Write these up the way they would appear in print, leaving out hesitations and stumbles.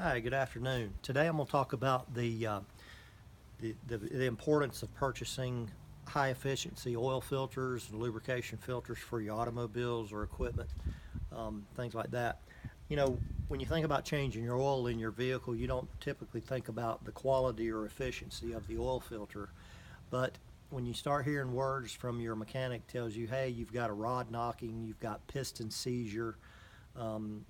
Hi, good afternoon. Today I'm going to talk about the importance of purchasing high efficiency oil filters and lubrication filters for your automobiles or equipment, things like that. You know, when you think about changing your oil in your vehicle, you don't typically think about the quality or efficiency of the oil filter. But when you start hearing words from your mechanic tells you, hey, you've got a rod knocking, you've got piston seizure,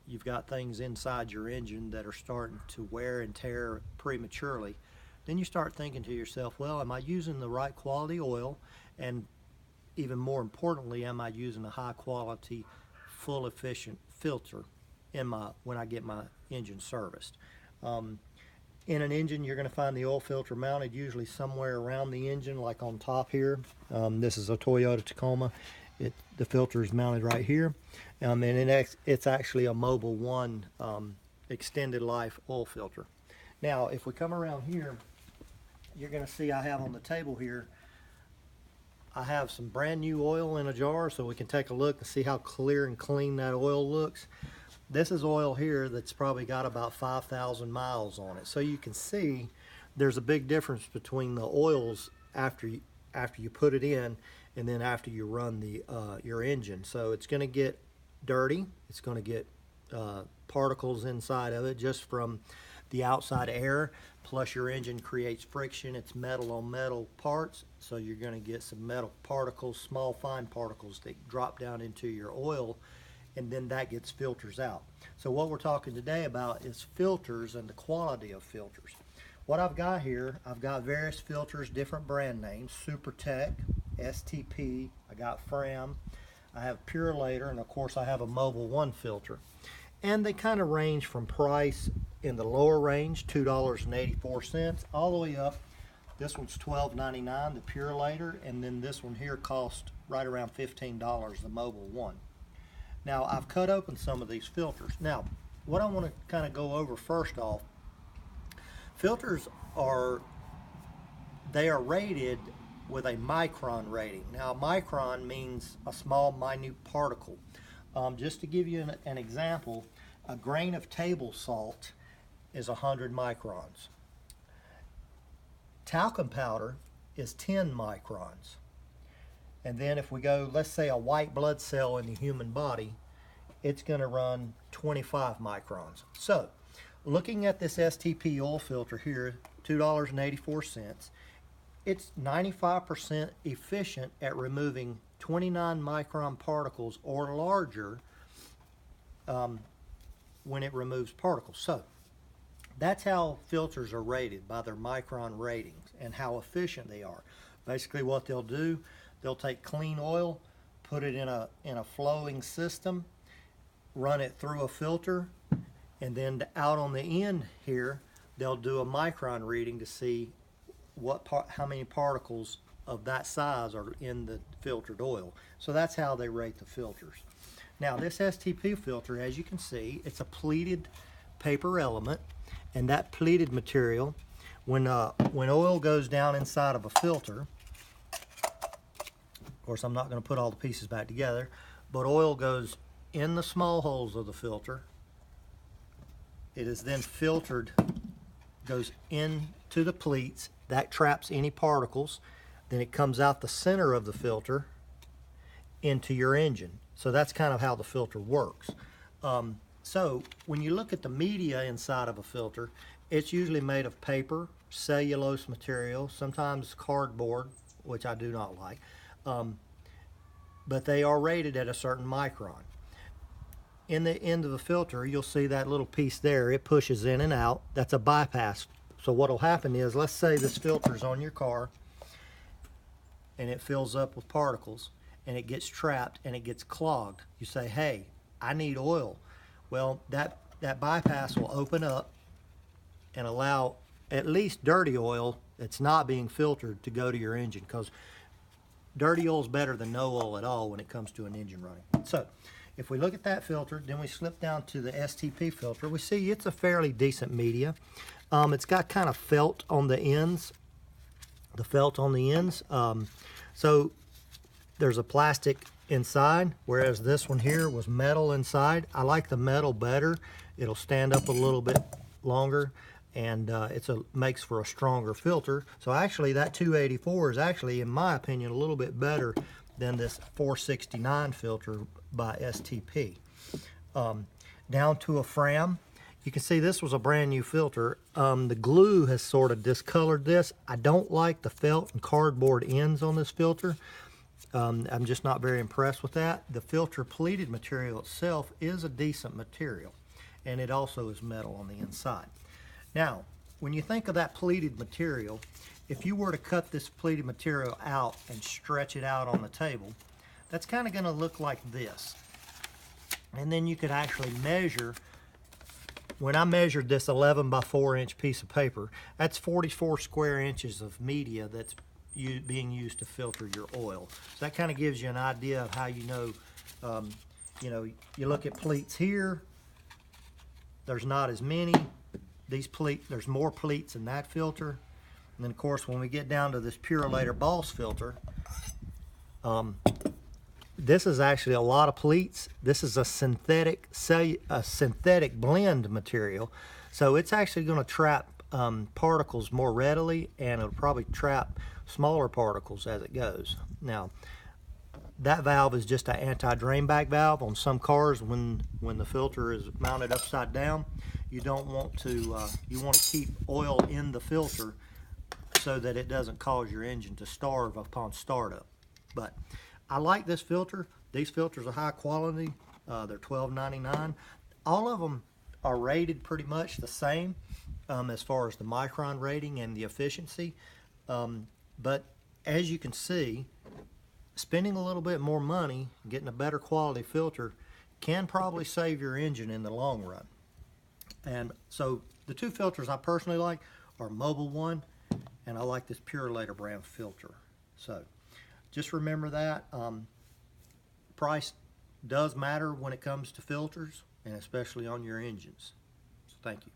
you've got things inside your engine that are starting to wear and tear prematurely, then you start thinking to yourself, well, am I using the right quality oil? And even more importantly, am I using a high quality, full efficient filter when I get my engine serviced? In an engine, you're going to find the oil filter mounted usually somewhere around the engine, like on top here. This is a Toyota Tacoma. The filter is mounted right here, and it's actually a Mobil 1 extended life oil filter. Now, if we come around here, you're going to see I have on the table here, I have some brand new oil in a jar, so we can take a look and see how clear and clean that oil looks. This is oil here that's probably got about 5,000 miles on it. So you can see there's a big difference between the oils after you put it in and then after you run your engine. So it's going to get dirty. It's going to get particles inside of it just from the outside air, plus your engine creates friction. It's metal on metal parts, so you're going to get some metal particles, small fine particles that drop down into your oil, and then that gets filters out. So what we're talking today about is filters and the quality of filters. What I've got here, I've got various filters, different brand names: SuperTech, STP, I got Fram, I have Purolator, and of course I have a Mobil 1 filter. And they kind of range from price in the lower range, $2.84, all the way up. This one's $12.99, the Purolator, and then this one here cost right around $15, the Mobil 1. Now, I've cut open some of these filters. Now, what I want to kind of go over first off, filters are rated with a micron rating. Now, a micron means a small, minute particle. Just to give you an example, a grain of table salt is 100 microns. Talcum powder is 10 microns. And then if we go, let's say a white blood cell in the human body, it's going to run 25 microns. So, looking at this STP oil filter here, $2.84, it's 95% efficient at removing 29 micron particles or larger when it removes particles. So that's how filters are rated, by their micron ratings and how efficient they are. Basically what they'll do, they'll take clean oil, put it in a flowing system, run it through a filter, and then out on the end here they'll do a micron reading to see how many particles of that size are in the filtered oil. So that's how they rate the filters. Now, this STP filter, as you can see, it's a pleated paper element, and that pleated material, when oil goes down inside of a filter, of course I'm not going to put all the pieces back together, but oil goes in the small holes of the filter. It is then filtered, goes into the pleats, that traps any particles, then it comes out the center of the filter into your engine. So that's kind of how the filter works. So when you look at the media inside of a filter, it's usually made of paper, cellulose material, sometimes cardboard, which I do not like, but they are rated at a certain micron. In the end of the filter, you'll see that little piece there, it pushes in and out. That's a bypass. So what will happen is, let's say this filter's on your car and it fills up with particles and it gets trapped and it gets clogged. You say, hey, I need oil. Well, that bypass will open up and allow at least dirty oil that's not being filtered to go to your engine, because dirty oil is better than no oil at all when it comes to an engine running. So if we look at that filter, then we slip down to the STP filter, we see it's a fairly decent media. It's got kind of felt on the ends, so there's a plastic inside, whereas this one here was metal inside. I like the metal better. It'll stand up a little bit longer, and makes for a stronger filter. So actually that 284 is actually, in my opinion, a little bit better than this 469 filter by STP. Down to a Fram. You can see this was a brand new filter. The glue has sort of discolored this. I don't like the felt and cardboard ends on this filter. I'm just not very impressed with that. The filter pleated material itself is a decent material, and it also is metal on the inside. Now, when you think of that pleated material, if you were to cut this pleated material out and stretch it out on the table, that's kind of going to look like this. And then you could actually measure. When I measured this 11 by 4 inch piece of paper, that's 44 square inches of media that's being used to filter your oil. So that kind of gives you an idea of how you know, you look at pleats here, there's not as many. There's more pleats in that filter. And then of course when we get down to this Purolator Boss filter, this is actually a lot of pleats. This is a synthetic blend material, so it's actually going to trap particles more readily, and it'll probably trap smaller particles as it goes. Now, that valve is just an anti-drain back valve. On some cars, when the filter is mounted upside down, you don't want to. You want to keep oil in the filter so that it doesn't cause your engine to starve upon startup. But I like this filter. These filters are high quality. They're $12.99. All of them are rated pretty much the same as far as the micron rating and the efficiency. But as you can see, spending a little bit more money, getting a better quality filter, can probably save your engine in the long run. And so the two filters I personally like are Mobil 1, and I like this Purolator brand filter. So just remember that. Price does matter when it comes to filters, and especially on your engines. So thank you.